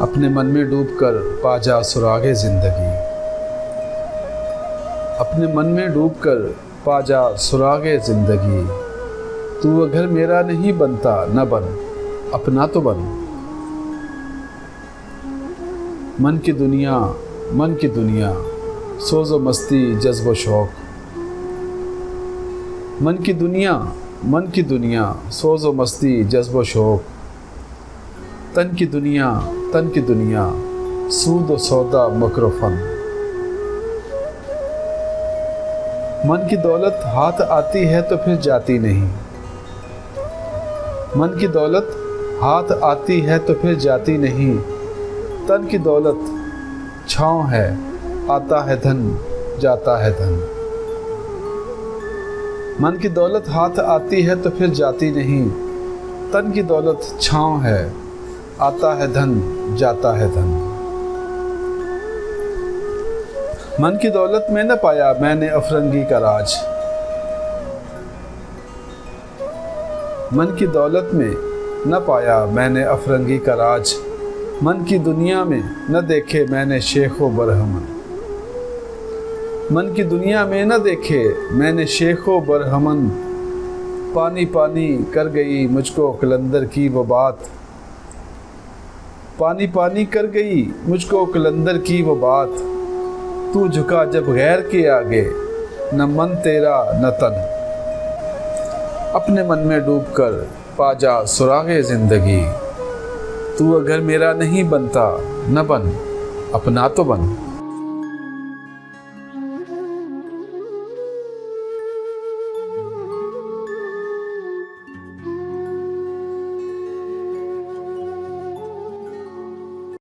अपने मन में डूबकर पा जा सुरागे ज़िंदगी। अपने मन में डूबकर पा जा सुरागे ज़िंदगी। तू अगर मेरा नहीं बनता न बन, अपना तो बन। मन की दुनिया सोज़ो मस्ती जज्ब शौक़। मन की दुनिया सोज़ो मस्ती जज्ब शौक़। तन की दुनिया सूद व सौदा मकरफन। मन की दौलत हाथ आती है तो फिर जाती नहीं। मन की दौलत हाथ आती है तो फिर जाती नहीं। तन की दौलत छाँव है, आता है धन, जाता है धन। मन की दौलत हाथ आती है तो फिर जाती नहीं। तन की दौलत छाँव है, आता है धन, जाता है धन। मन की दौलत में न पाया मैंने अफरंगी का राज। मन की दौलत में न पाया मैंने अफरंगी का राज। मन की दुनिया में न देखे मैंने शेखो बरहमन। मन की दुनिया में न देखे मैंने शेखो बरहमन। पानी पानी कर गई मुझको कलंदर की वो बात। पानी पानी कर गई मुझको कलंदर की वो बात। तू झुका जब गैर के आगे, न मन तेरा न तन। अपने मन में डूबकर पा जा सुरागे ज़िंदगी। तू अगर मेरा नहीं बनता न बन, अपना तो बन।